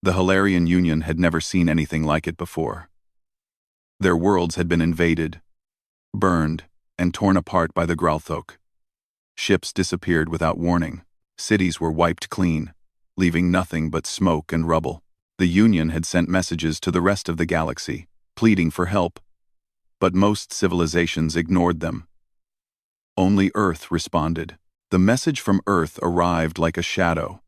The Hilarion Union had never seen anything like it before. Their worlds had been invaded, burned, and torn apart by the Gralthok. Ships disappeared without warning. Cities were wiped clean, leaving nothing but smoke and rubble. The Union had sent messages to the rest of the galaxy, pleading for help, but most civilizations ignored them. Only Earth responded. The message from Earth arrived like a shadow.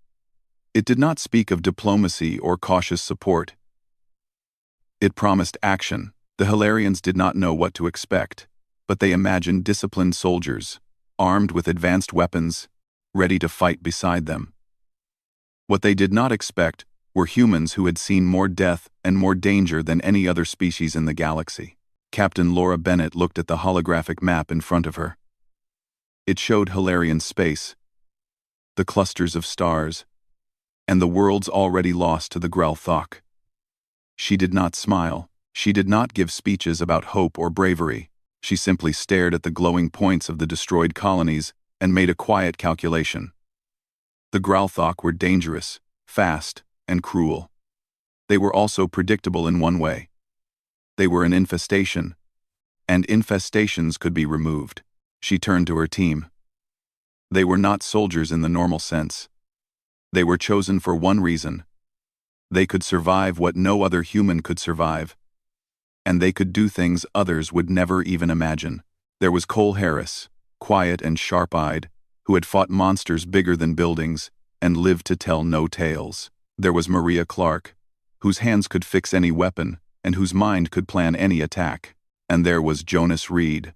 It did not speak of diplomacy or cautious support. It promised action. The Hilarions did not know what to expect, but they imagined disciplined soldiers, armed with advanced weapons, ready to fight beside them. What they did not expect were humans who had seen more death and more danger than any other species in the galaxy. Captain Laura Bennett looked at the holographic map in front of her. It showed Hilarion space, the clusters of stars, and the worlds already lost to the Gralthok. She did not smile. She did not give speeches about hope or bravery. She simply stared at the glowing points of the destroyed colonies and made a quiet calculation. The Gralthok were dangerous, fast, and cruel. They were also predictable in one way. They were an infestation, and infestations could be removed. She turned to her team. They were not soldiers in the normal sense. They were chosen for one reason. They could survive what no other human could survive. And they could do things others would never even imagine. There was Cole Harris, quiet and sharp-eyed, who had fought monsters bigger than buildings and lived to tell no tales. There was Maria Clark, whose hands could fix any weapon and whose mind could plan any attack. And there was Jonas Reed,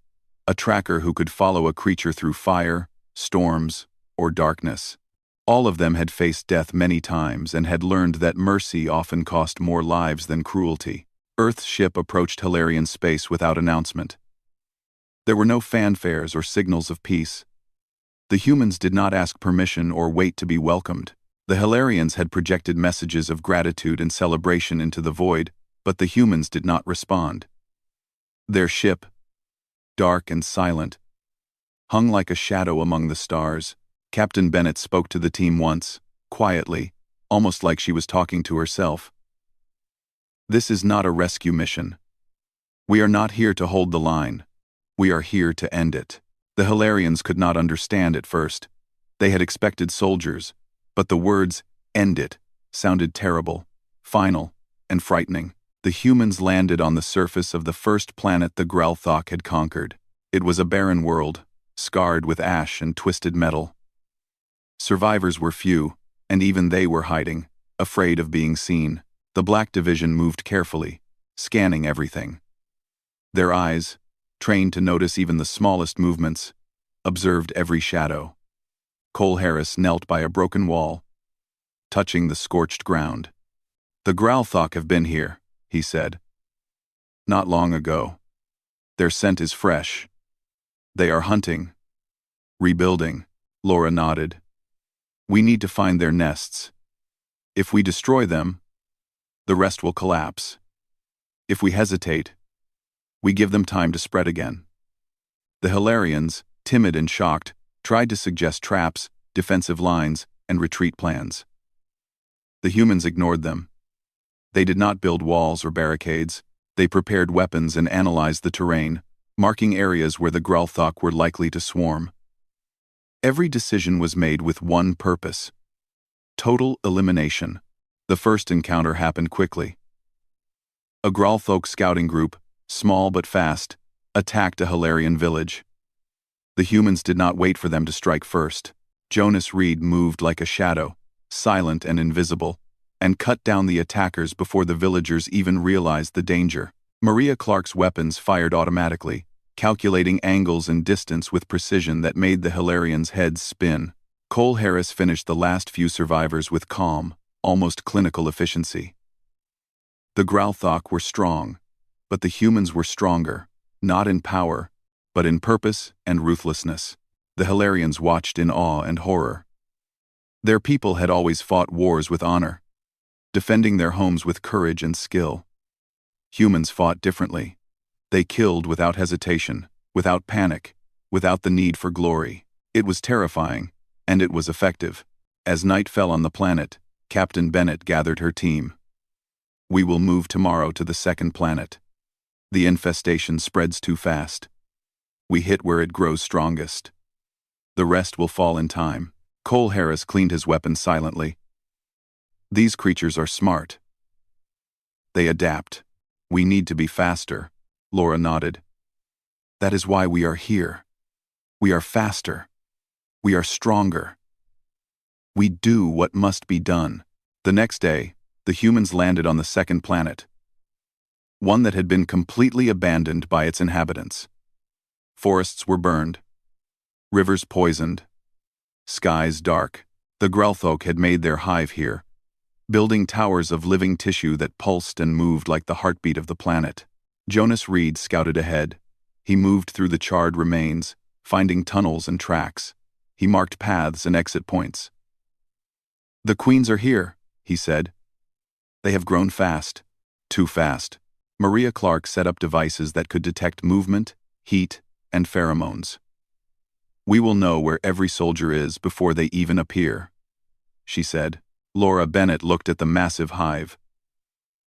a tracker who could follow a creature through fire, storms, or darkness. All of them had faced death many times and had learned that mercy often cost more lives than cruelty. Earth's ship approached Hilarion space without announcement. There were no fanfares or signals of peace. The humans did not ask permission or wait to be welcomed. The Hilarions had projected messages of gratitude and celebration into the void, but the humans did not respond. Their ship, dark and silent, hung like a shadow among the stars. Captain Bennett spoke to the team once, quietly, almost like she was talking to herself. This is not a rescue mission. We are not here to hold the line. We are here to end it. The Hilarions could not understand at first. They had expected soldiers, but the words, "end it," sounded terrible, final, and frightening. The humans landed on the surface of the first planet the Gralthok had conquered. It was a barren world, scarred with ash and twisted metal. Survivors were few, and even they were hiding, afraid of being seen. The Black Division moved carefully, scanning everything. Their eyes, trained to notice even the smallest movements, observed every shadow. Cole Harris knelt by a broken wall, touching the scorched ground. "The Gralthok have been here," he said. "Not long ago. Their scent is fresh. They are hunting. Rebuilding." Laura nodded. "We need to find their nests. If we destroy them, the rest will collapse. If we hesitate, we give them time to spread again." The Hilarions, timid and shocked, tried to suggest traps, defensive lines, and retreat plans. The humans ignored them. They did not build walls or barricades. They prepared weapons and analyzed the terrain, marking areas where the Gralthok were likely to swarm. Every decision was made with one purpose: total elimination. The first encounter happened quickly. A Gralthok scouting group, small but fast, attacked a Hilarion village. The humans did not wait for them to strike first. Jonas Reed moved like a shadow, silent and invisible, and cut down the attackers before the villagers even realized the danger. Maria Clark's weapons fired automatically, calculating angles and distance with precision that made the Hilarions' heads spin. Cole Harris finished the last few survivors with calm, almost clinical efficiency. The Gralthok were strong, but the humans were stronger, not in power, but in purpose and ruthlessness. The Hilarions watched in awe and horror. Their people had always fought wars with honor, defending their homes with courage and skill. Humans fought differently. They killed without hesitation, without panic, without the need for glory. It was terrifying, and it was effective. As night fell on the planet, Captain Bennett gathered her team. We will move tomorrow to the second planet. The infestation spreads too fast. We hit where it grows strongest. The rest will fall in time. Cole Harris cleaned his weapon silently. These creatures are smart. They adapt. We need to be faster. Laura nodded. That is why we are here. We are faster. We are stronger. We do what must be done. The next day, the humans landed on the second planet, one that had been completely abandoned by its inhabitants. Forests were burned, rivers poisoned, skies dark. The Grelthok had made their hive here, building towers of living tissue that pulsed and moved like the heartbeat of the planet. Jonas Reed scouted ahead. He moved through the charred remains, finding tunnels and tracks. He marked paths and exit points. The queens are here, he said. They have grown fast. Too fast. Maria Clark set up devices that could detect movement, heat, and pheromones. We will know where every soldier is before they even appear, she said. Laura Bennett looked at the massive hive.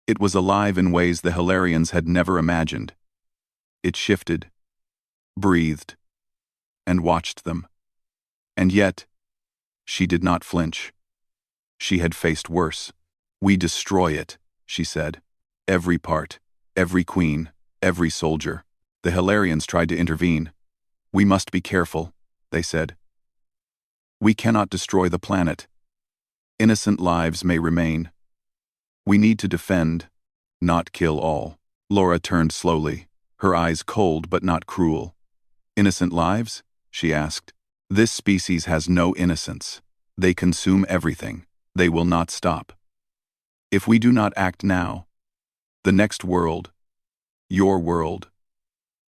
It was alive in ways the Hilarians had never imagined. It shifted, breathed, and watched them. And yet, she did not flinch. She had faced worse. We destroy it, she said. Every part, every queen, every soldier. The Hilarians tried to intervene. We must be careful, they said. We cannot destroy the planet. Innocent lives may remain. We need to defend, not kill all. Laura turned slowly, her eyes cold but not cruel. Innocent lives? She asked. This species has no innocence. They consume everything. They will not stop. If we do not act now, the next world, your world,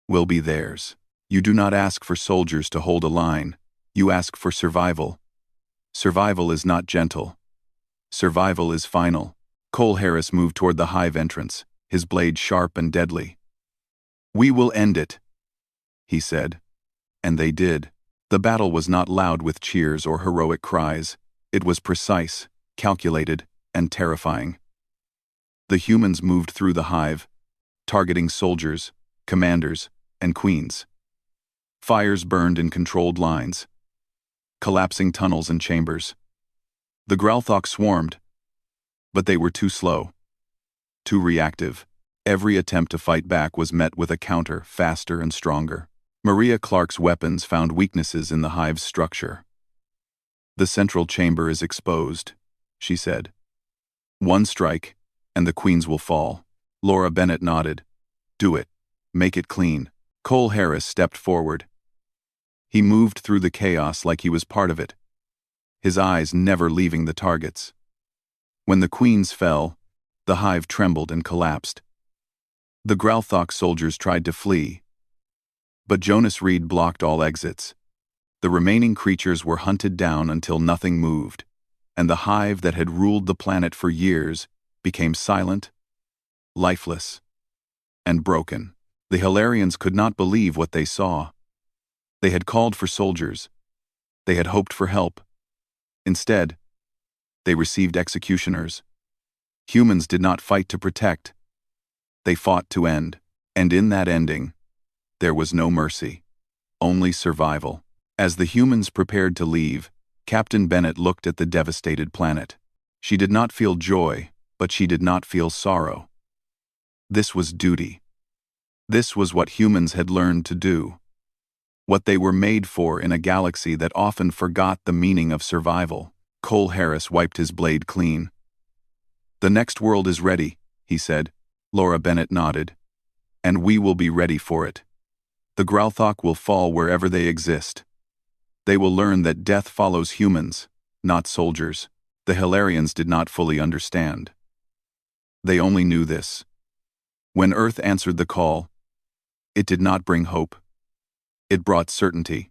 will be theirs. You do not ask for soldiers to hold a line. You ask for survival. Survival is not gentle. Survival is final. Cole Harris moved toward the hive entrance, his blade sharp and deadly. We will end it, he said. And they did. The battle was not loud with cheers or heroic cries. It was precise, calculated, and terrifying. The humans moved through the hive, targeting soldiers, commanders, and queens. Fires burned in controlled lines, collapsing tunnels and chambers. The Grelthok swarmed, but they were too slow, too reactive. Every attempt to fight back was met with a counter, faster and stronger. Maria Clark's weapons found weaknesses in the hive's structure. The central chamber is exposed, she said. One strike, and the queens will fall. Laura Bennett nodded. Do it. Make it clean. Cole Harris stepped forward. He moved through the chaos like he was part of it, his eyes never leaving the targets. When the queens fell, the hive trembled and collapsed. The Grelthok soldiers tried to flee, but Jonas Reed blocked all exits. The remaining creatures were hunted down until nothing moved, and the hive that had ruled the planet for years became silent, lifeless, and broken. The Hilarians could not believe what they saw. They had called for soldiers. They had hoped for help. Instead, they received executioners. Humans did not fight to protect. They fought to end, and in that ending, there was no mercy, only survival. As the humans prepared to leave, Captain Bennett looked at the devastated planet. She did not feel joy, but she did not feel sorrow. This was duty. This was what humans had learned to do, what they were made for in a galaxy that often forgot the meaning of survival. Cole Harris wiped his blade clean. The next world is ready, he said. Laura Bennett nodded. And we will be ready for it. The Grelthok will fall wherever they exist. They will learn that death follows humans, not soldiers. The Hilarians did not fully understand. They only knew this. When Earth answered the call, it did not bring hope. It brought certainty.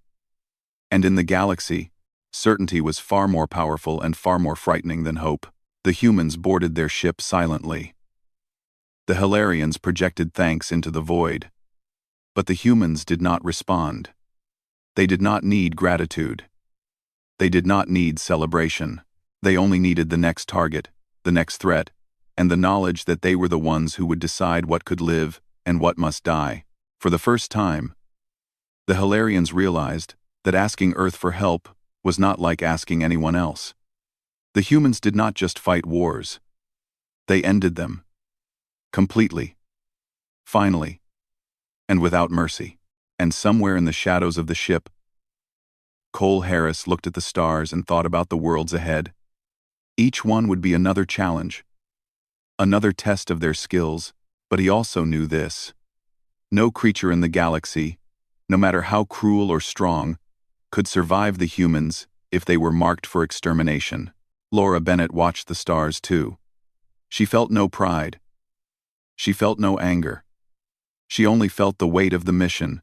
And in the galaxy, certainty was far more powerful and far more frightening than hope. The humans boarded their ship silently. The Hilarians projected thanks into the void. But the humans did not respond. They did not need gratitude. They did not need celebration. They only needed the next target, the next threat, and the knowledge that they were the ones who would decide what could live and what must die. For the first time, the Hilarians realized that asking Earth for help was not like asking anyone else. The humans did not just fight wars. They ended them. Completely. Finally. And without mercy. And somewhere in the shadows of the ship, Cole Harris looked at the stars and thought about the worlds ahead. Each one would be another challenge, another test of their skills, but he also knew this. No creature in the galaxy, no matter how cruel or strong, could survive the humans if they were marked for extermination. Laura Bennett watched the stars too. She felt no pride. She felt no anger. She only felt the weight of the mission,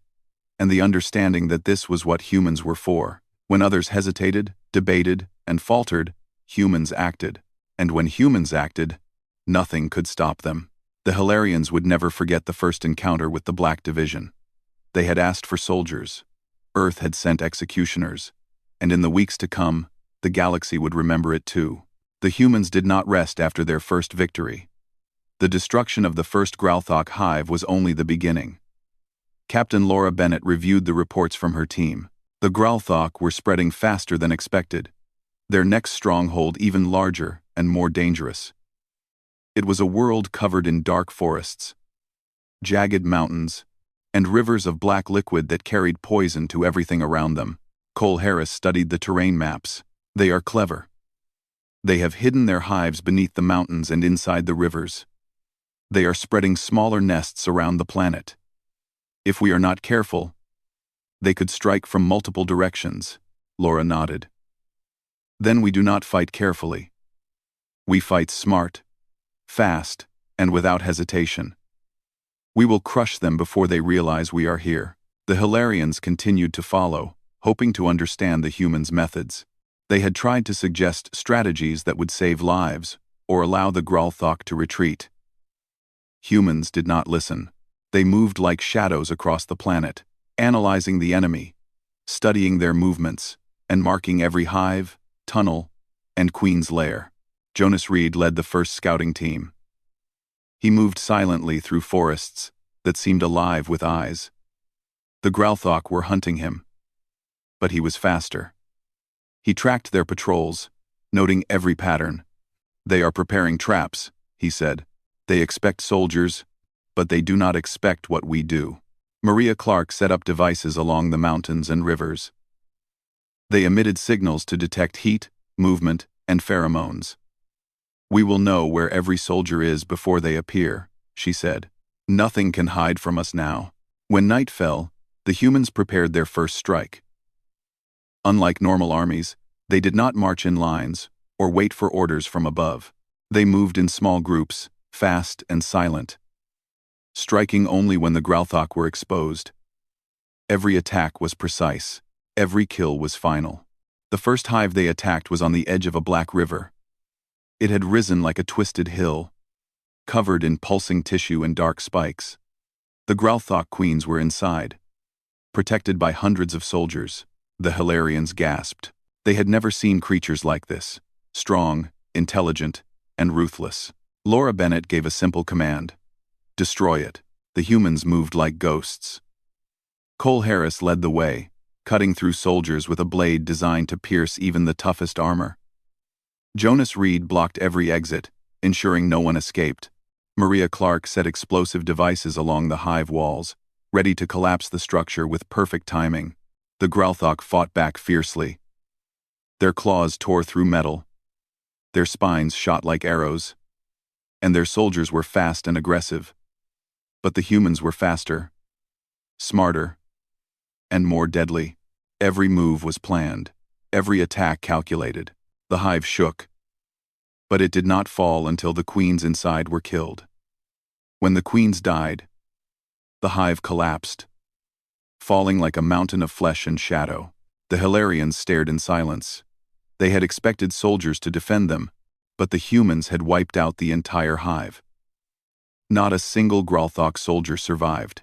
and the understanding that this was what humans were for. When others hesitated, debated, and faltered, humans acted. And when humans acted, nothing could stop them. The Hilarians would never forget the first encounter with the Black Division. They had asked for soldiers. Earth had sent executioners. And in the weeks to come, the galaxy would remember it too. The humans did not rest after their first victory. The destruction of the first Growlthok hive was only the beginning. Captain Laura Bennett reviewed the reports from her team. The Growlthok were spreading faster than expected, their next stronghold even larger and more dangerous. It was a world covered in dark forests, jagged mountains, and rivers of black liquid that carried poison to everything around them. Cole Harris studied the terrain maps. They are clever. They have hidden their hives beneath the mountains and inside the rivers. They are spreading smaller nests around the planet. If we are not careful, they could strike from multiple directions. Laura nodded. Then we do not fight carefully. We fight smart, fast, and without hesitation. We will crush them before they realize we are here. The Hilarians continued to follow, hoping to understand the humans' methods. They had tried to suggest strategies that would save lives or allow the Growlthok to retreat. Humans did not listen. They moved like shadows across the planet, analyzing the enemy, studying their movements, and marking every hive, tunnel, and queen's lair. Jonas Reed led the first scouting team. He moved silently through forests that seemed alive with eyes. The Growlthok were hunting him, but he was faster. He tracked their patrols, noting every pattern. They are preparing traps, he said. They expect soldiers, but they do not expect what we do. Maria Clark set up devices along the mountains and rivers. They emitted signals to detect heat, movement, and pheromones. We will know where every soldier is before they appear, she said. Nothing can hide from us now. When night fell, the humans prepared their first strike. Unlike normal armies, they did not march in lines or wait for orders from above. They moved in small groups, fast and silent, striking only when the Growlthok were exposed. Every attack was precise. Every kill was final. The first hive they attacked was on the edge of a black river. It had risen like a twisted hill, covered in pulsing tissue and dark spikes. The Growlthok queens were inside, protected by hundreds of soldiers. The Hilarians gasped. They had never seen creatures like this, strong, intelligent, and ruthless. Laura Bennett gave a simple command. Destroy it. The humans moved like ghosts. Cole Harris led the way, cutting through soldiers with a blade designed to pierce even the toughest armor. Jonas Reed blocked every exit, ensuring no one escaped. Maria Clark set explosive devices along the hive walls, ready to collapse the structure with perfect timing. The Growlthok fought back fiercely. Their claws tore through metal. Their spines shot like arrows. And their soldiers were fast and aggressive. But the humans were faster, smarter, and more deadly. Every move was planned, every attack calculated. The hive shook, but it did not fall until the queens inside were killed. When the queens died, the hive collapsed, falling like a mountain of flesh and shadow. The Hilarians stared in silence. They had expected soldiers to defend them, but the humans had wiped out the entire hive. Not a single Growlthok soldier survived.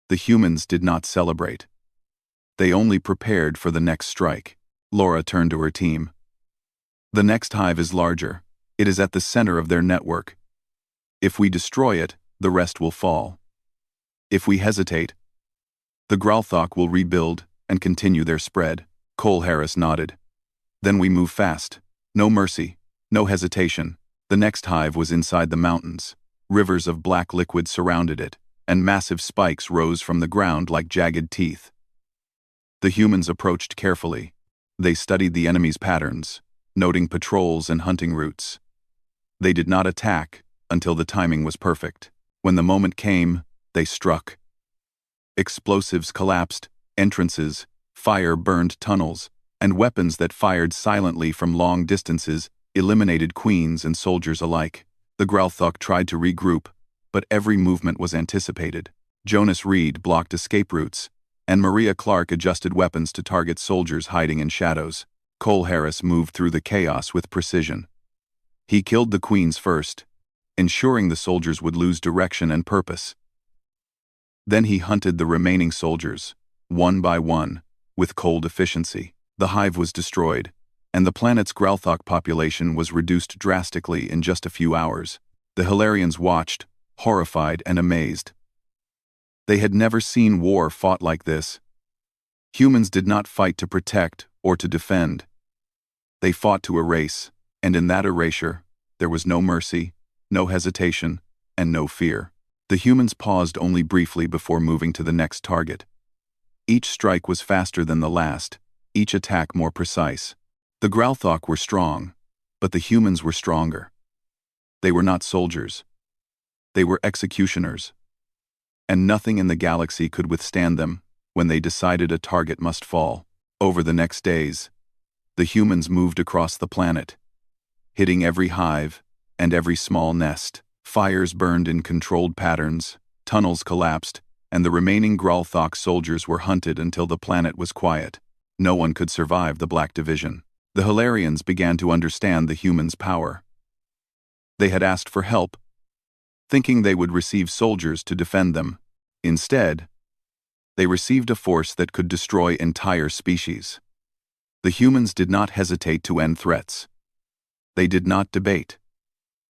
The humans did not celebrate. They only prepared for the next strike. Laura turned to her team. The next hive is larger. It is at the center of their network. If we destroy it, the rest will fall. If we hesitate, the Growlthok will rebuild and continue their spread. Cole Harris nodded. Then we move fast. No mercy, no hesitation. The next hive was inside the mountains. Rivers of black liquid surrounded it, and massive spikes rose from the ground like jagged teeth. The humans approached carefully. They studied the enemy's patterns, noting patrols and hunting routes. They did not attack until the timing was perfect. When the moment came, they struck. Explosives collapsed, entrances, fire burned tunnels, and weapons that fired silently from long distances eliminated queens and soldiers alike. The Growlthok tried to regroup, but every movement was anticipated. Jonas Reed blocked escape routes, and Maria Clark adjusted weapons to target soldiers hiding in shadows. Cole Harris moved through the chaos with precision. He killed the queens first, ensuring the soldiers would lose direction and purpose. Then he hunted the remaining soldiers, one by one, with cold efficiency. The hive was destroyed, and the planet's Growlthok population was reduced drastically in just a few hours. The Hilarians watched, horrified and amazed. They had never seen war fought like this. Humans did not fight to protect or to defend. They fought to erase, and in that erasure, there was no mercy, no hesitation, and no fear. The humans paused only briefly before moving to the next target. Each strike was faster than the last, each attack more precise. The Growlthok were strong, but the humans were stronger. They were not soldiers. They were executioners. And nothing in the galaxy could withstand them when they decided a target must fall. Over the next days, the humans moved across the planet, hitting every hive and every small nest. Fires burned in controlled patterns, tunnels collapsed, and the remaining Growlthok soldiers were hunted until the planet was quiet. No one could survive the Black Division. The Hilarians began to understand the humans' power. They had asked for help, thinking they would receive soldiers to defend them. Instead, they received a force that could destroy entire species. The humans did not hesitate to end threats. They did not debate.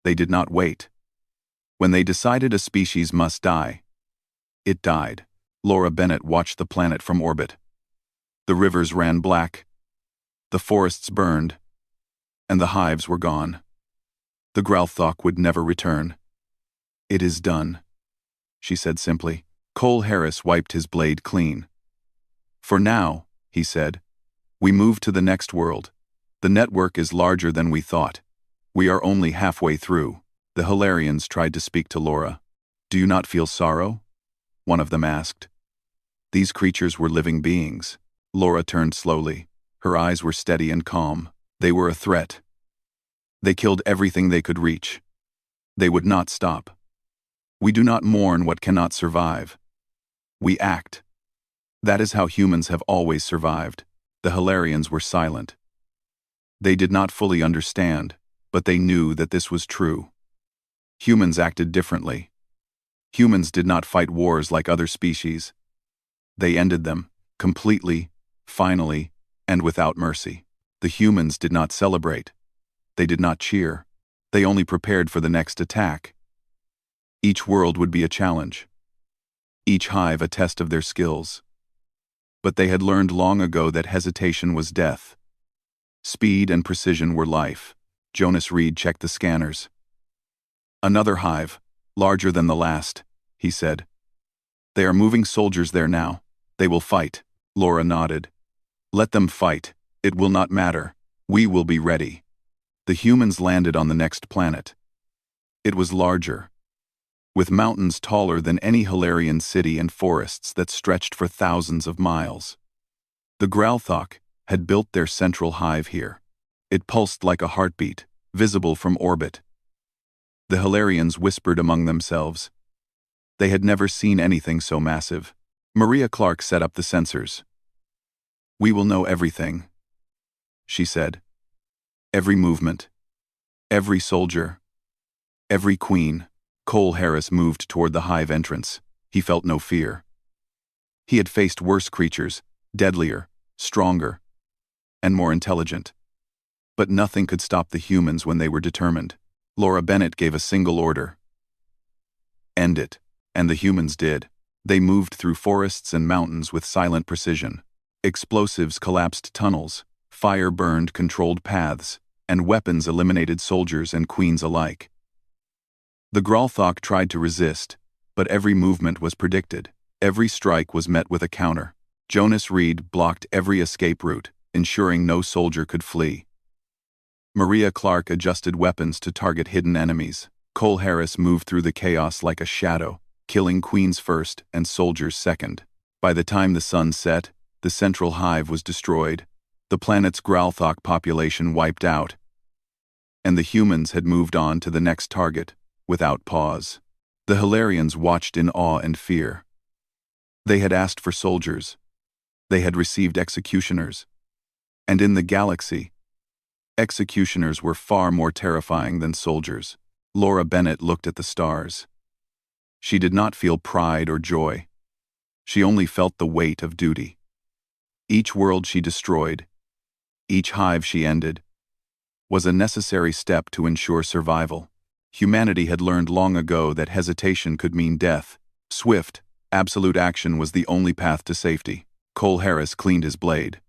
They did not wait. When they decided a species must die, it died. Laura Bennett watched the planet from orbit. The rivers ran black, the forests burned, and the hives were gone. The Growlthok would never return. "It is done," she said simply. Cole Harris wiped his blade clean. "For now," he said, "we move to the next world. The network is larger than we thought. We are only halfway through." The Hilarians tried to speak to Laura. "Do you not feel sorrow?" one of them asked. These creatures were living beings. Laura turned slowly. Her eyes were steady and calm. They were a threat. They killed everything they could reach. They would not stop. We do not mourn what cannot survive. We act. That is how humans have always survived. The Hilarians were silent. They did not fully understand, but they knew that this was true. Humans acted differently. Humans did not fight wars like other species. They ended them, completely, finally, and without mercy. The humans did not celebrate. They did not cheer. They only prepared for the next attack. Each world would be a challenge. Each hive a test of their skills. But they had learned long ago that hesitation was death. Speed and precision were life. Jonas Reed checked the scanners. "Another hive, larger than the last," he said. "They are moving soldiers there now. They will fight." Laura nodded. "Let them fight. It will not matter. We will be ready." The humans landed on the next planet. It was larger, with mountains taller than any Hilarian city and forests that stretched for thousands of miles. The Growlthok had built their central hive here. It pulsed like a heartbeat, visible from orbit. The Hilarians whispered among themselves. They had never seen anything so massive. Maria Clark set up the sensors. "We will know everything," she said. "Every movement, every soldier, every queen." Cole Harris moved toward the hive entrance. He felt no fear. He had faced worse creatures, deadlier, stronger, and more intelligent. But nothing could stop the humans when they were determined. Laura Bennett gave a single order. End it. And the humans did. They moved through forests and mountains with silent precision. Explosives collapsed tunnels, fire burned controlled paths, and weapons eliminated soldiers and queens alike. The Gralthok tried to resist, but every movement was predicted. Every strike was met with a counter. Jonas Reed blocked every escape route, ensuring no soldier could flee. Maria Clark adjusted weapons to target hidden enemies. Cole Harris moved through the chaos like a shadow, killing queens first and soldiers second. By the time the sun set, the central hive was destroyed, the planet's Gralthok population wiped out, and the humans had moved on to the next target, without pause. The Hilarians watched in awe and fear. They had asked for soldiers. They had received executioners. And in the galaxy, executioners were far more terrifying than soldiers. Laura Bennett looked at the stars. She did not feel pride or joy. She only felt the weight of duty. Each world she destroyed, each hive she ended, was a necessary step to ensure survival. Humanity had learned long ago that hesitation could mean death. Swift, absolute action was the only path to safety. Cole Harris cleaned his blade.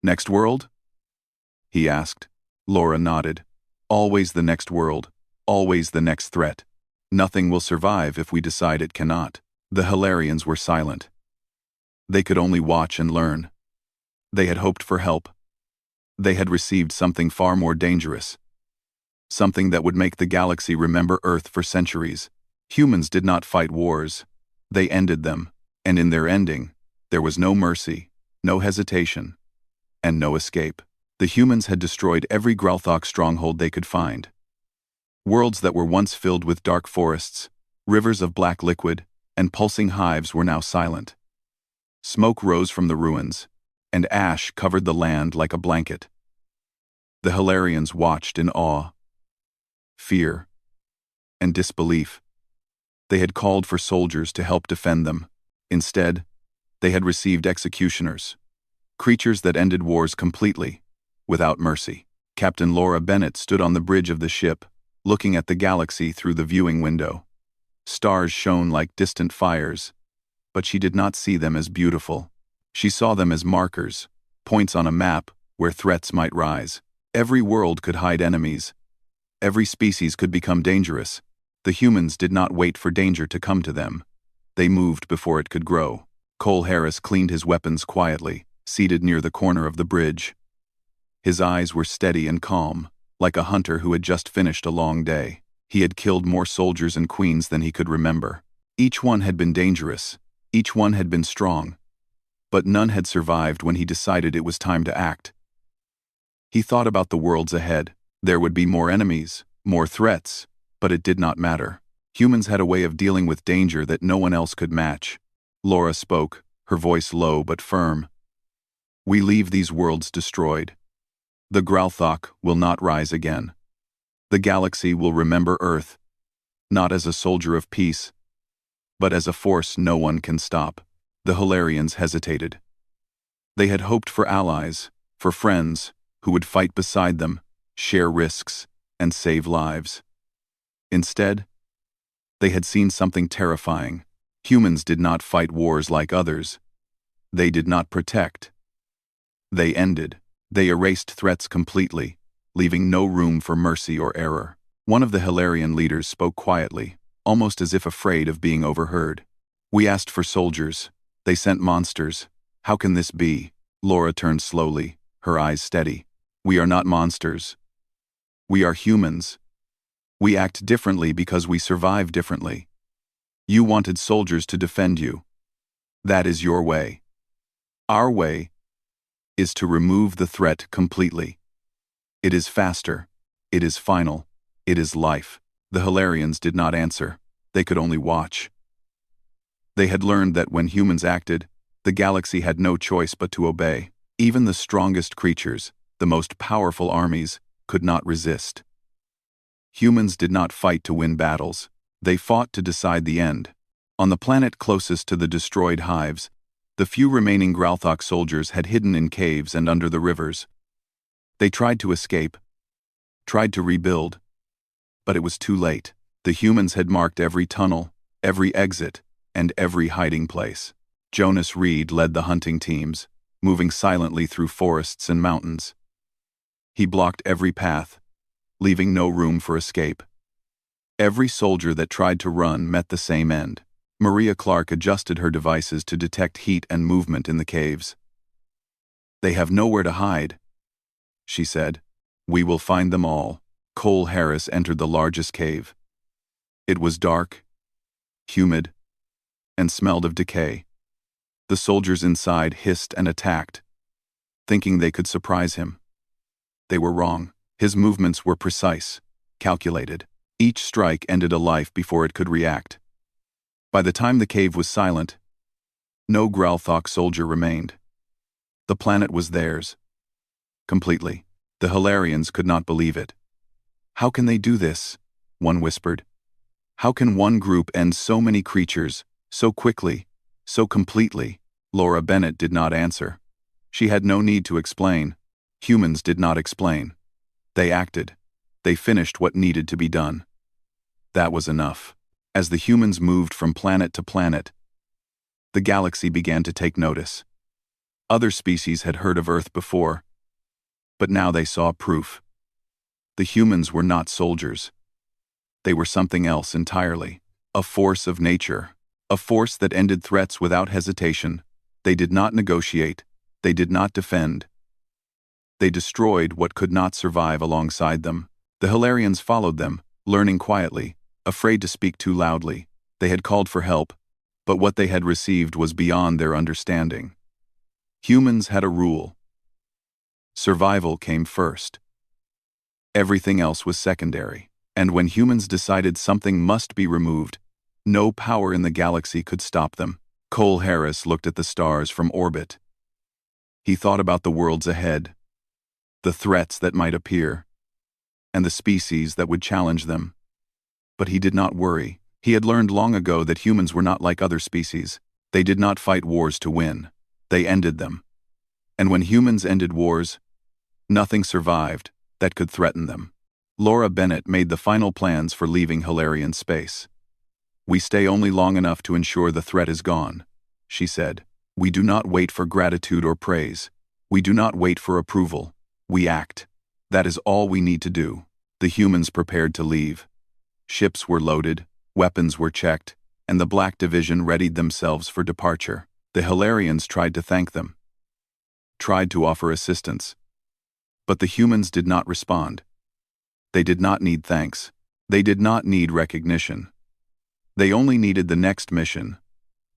Next world? He asked. Laura nodded. Always the next world, always the next threat. Nothing will survive if we decide it cannot. The Hilarians were silent. They could only watch and learn. They had hoped for help. They had received something far more dangerous. Something that would make the galaxy remember Earth for centuries. Humans did not fight wars. They ended them, and in their ending, there was no mercy, no hesitation, and no escape. The humans had destroyed every Gralthok stronghold they could find. Worlds that were once filled with dark forests, rivers of black liquid, and pulsing hives were now silent. Smoke rose from the ruins, and ash covered the land like a blanket. The Hilarians watched in awe, fear, and disbelief. They had called for soldiers to help defend them. Instead, they had received executioners, creatures that ended wars completely, without mercy. Captain Laura Bennett stood on the bridge of the ship, looking at the galaxy through the viewing window. Stars shone like distant fires, but she did not see them as beautiful. She saw them as markers, points on a map where threats might rise. Every world could hide enemies. Every species could become dangerous. The humans did not wait for danger to come to them. They moved before it could grow. Cole Harris cleaned his weapons quietly, seated near the corner of the bridge. His eyes were steady and calm, like a hunter who had just finished a long day. He had killed more soldiers and queens than he could remember. Each one had been dangerous. Each one had been strong. But none had survived when he decided it was time to act. He thought about the worlds ahead. There would be more enemies, more threats, but it did not matter. Humans had a way of dealing with danger that no one else could match. Laura spoke, her voice low but firm. We leave these worlds destroyed. The Gralthok will not rise again. The galaxy will remember Earth, not as a soldier of peace, but as a force no one can stop. The Hilarians hesitated. They had hoped for allies, for friends, who would fight beside them, share risks, and save lives. Instead, they had seen something terrifying. Humans did not fight wars like others. They did not protect. They ended. They erased threats completely, leaving no room for mercy or error. One of the Hilarian leaders spoke quietly, almost as if afraid of being overheard. We asked for soldiers. They sent monsters. How can this be? Laura turned slowly, her eyes steady. We are not monsters. We are humans. We act differently because we survive differently. You wanted soldiers to defend you. That is your way. Our way is to remove the threat completely. It is faster. It is final. It is life. The Hilarians did not answer. They could only watch. They had learned that when humans acted, the galaxy had no choice but to obey. Even the strongest creatures, the most powerful armies, could not resist. Humans did not fight to win battles. They fought to decide the end. On the planet closest to the destroyed hives, the few remaining Gralthok soldiers had hidden in caves and under the rivers. They tried to escape, tried to rebuild, but it was too late. The humans had marked every tunnel, every exit, and every hiding place. Jonas Reed led the hunting teams, moving silently through forests and mountains. He blocked every path, leaving no room for escape. Every soldier that tried to run met the same end. Maria Clark adjusted her devices to detect heat and movement in the caves. "They have nowhere to hide," she said. "We will find them all." Cole Harris entered the largest cave. It was dark, humid, and smelled of decay. The soldiers inside hissed and attacked, thinking they could surprise him. They were wrong. His movements were precise, calculated. Each strike ended a life before it could react. By the time the cave was silent, no Gralthok soldier remained. The planet was theirs. Completely. The Hilarians could not believe it. "How can they do this?" one whispered. "How can one group end so many creatures, so quickly, so completely?" Laura Bennett did not answer. She had no need to explain. Humans did not explain. They acted. They finished what needed to be done. That was enough. As the humans moved from planet to planet, the galaxy began to take notice. Other species had heard of Earth before, but now they saw proof. The humans were not soldiers. They were something else entirely. A force of nature. A force that ended threats without hesitation. They did not negotiate. They did not defend. They destroyed what could not survive alongside them. The Hilarians followed them, learning quietly, afraid to speak too loudly. They had called for help, but what they had received was beyond their understanding. Humans had a rule. Survival came first. Everything else was secondary. And when humans decided something must be removed, no power in the galaxy could stop them. Cole Harris looked at the stars from orbit. He thought about the worlds ahead, the threats that might appear, and the species that would challenge them. But he did not worry. He had learned long ago that humans were not like other species. They did not fight wars to win. They ended them. And when humans ended wars, nothing survived that could threaten them. Laura Bennett made the final plans for leaving Hilarian space. "We stay only long enough to ensure the threat is gone," she said. "We do not wait for gratitude or praise. We do not wait for approval. We act. That is all we need to do." The humans prepared to leave. Ships were loaded, weapons were checked, and the Black Division readied themselves for departure. The Hilarians tried to thank them, tried to offer assistance. But the humans did not respond. They did not need thanks. They did not need recognition. They only needed the next mission,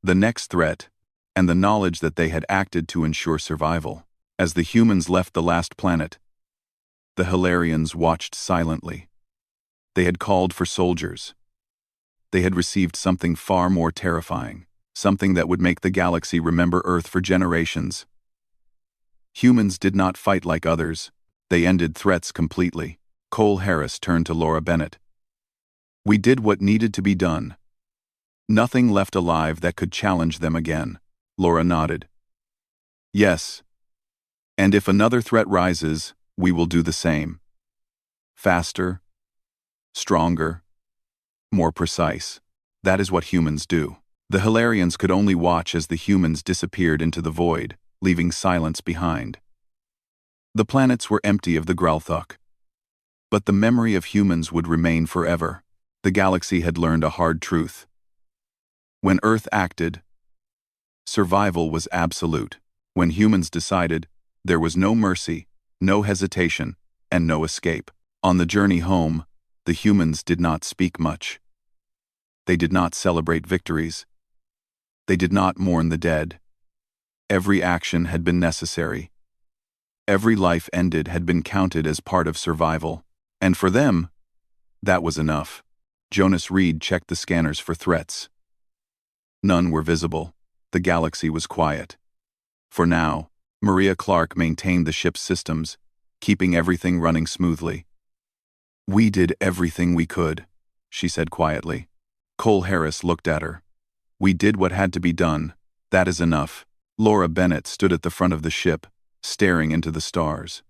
the next threat, and the knowledge that they had acted to ensure survival. As the humans left the last planet, the Hilarians watched silently. They had called for soldiers. They had received something far more terrifying, something that would make the galaxy remember Earth for generations. Humans did not fight like others. They ended threats completely. Cole Harris turned to Laura Bennett. "We did what needed to be done. Nothing left alive that could challenge them again." Laura nodded. "Yes. And if another threat rises, we will do the same. Faster, stronger, more precise. That is what humans do." The Hilarians could only watch as the humans disappeared into the void, leaving silence behind. The planets were empty of the Gralthok. But the memory of humans would remain forever. The galaxy had learned a hard truth. When Earth acted, survival was absolute. When humans decided, there was no mercy, no hesitation, and no escape. On the journey home, the humans did not speak much. They did not celebrate victories. They did not mourn the dead. Every action had been necessary. Every life ended had been counted as part of survival. And for them, that was enough. Jonas Reed checked the scanners for threats. None were visible. The galaxy was quiet. For now, Maria Clark maintained the ship's systems, keeping everything running smoothly. "We did everything we could," she said quietly. Cole Harris looked at her. "We did what had to be done. That is enough." Laura Bennett stood at the front of the ship, staring into the stars.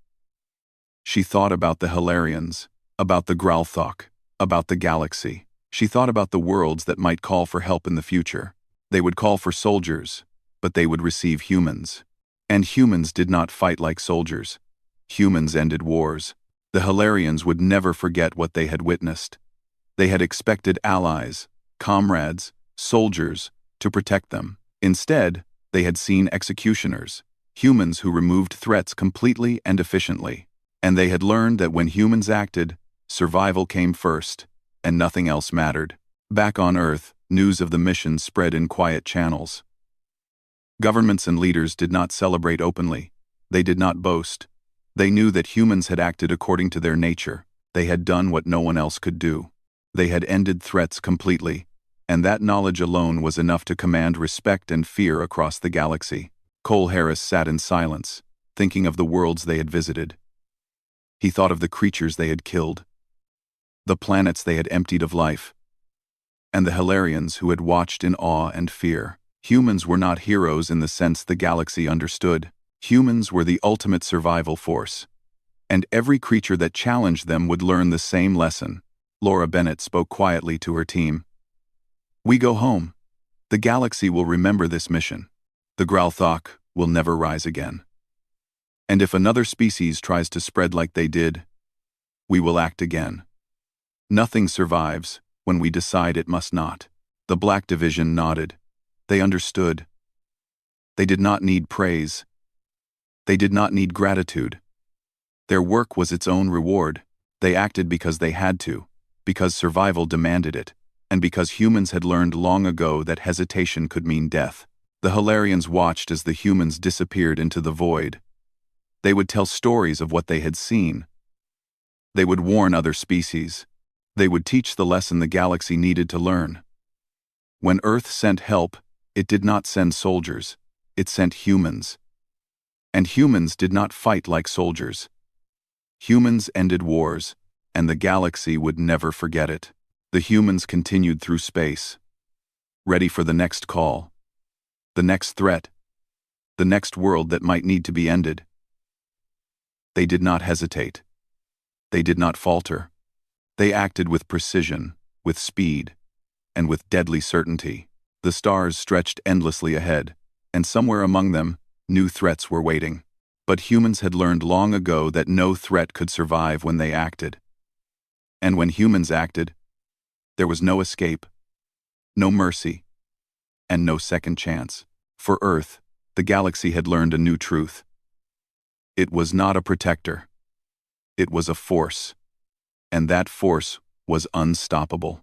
She thought about the Hilarians, about the Gralthok, about the galaxy. She thought about the worlds that might call for help in the future. They would call for soldiers, but they would receive humans. And humans did not fight like soldiers. Humans ended wars. The Hilarians would never forget what they had witnessed. They had expected allies, comrades, soldiers, to protect them. Instead, they had seen executioners, humans who removed threats completely and efficiently. And they had learned that when humans acted, survival came first, and nothing else mattered. Back on Earth, news of the mission spread in quiet channels. Governments and leaders did not celebrate openly. They did not boast. They knew that humans had acted according to their nature. They had done what no one else could do. They had ended threats completely, and that knowledge alone was enough to command respect and fear across the galaxy. Cole Harris sat in silence, thinking of the worlds they had visited. He thought of the creatures they had killed, the planets they had emptied of life, and the Hilarians who had watched in awe and fear. Humans were not heroes in the sense the galaxy understood. Humans were the ultimate survival force, and every creature that challenged them would learn the same lesson. Laura Bennett spoke quietly to her team. "We go home. The galaxy will remember this mission. The Gralthok will never rise again. And if another species tries to spread like they did, we will act again. Nothing survives when we decide it must not." The Black Division nodded. They understood. They did not need praise. They did not need gratitude. Their work was its own reward. They acted because they had to, because survival demanded it, and because humans had learned long ago that hesitation could mean death. The Hilarians watched as the humans disappeared into the void. They would tell stories of what they had seen. They would warn other species. They would teach the lesson the galaxy needed to learn. When Earth sent help, it did not send soldiers. It sent humans. And humans did not fight like soldiers. Humans ended wars, and the galaxy would never forget it. The humans continued through space, ready for the next call, the next threat, the next world that might need to be ended. They did not hesitate. They did not falter. They acted with precision, with speed, and with deadly certainty. The stars stretched endlessly ahead, and somewhere among them, new threats were waiting. But humans had learned long ago that no threat could survive when they acted. And when humans acted, there was no escape, no mercy, and no second chance. For Earth, the galaxy had learned a new truth. It was not a protector. It was a force. And that force was unstoppable.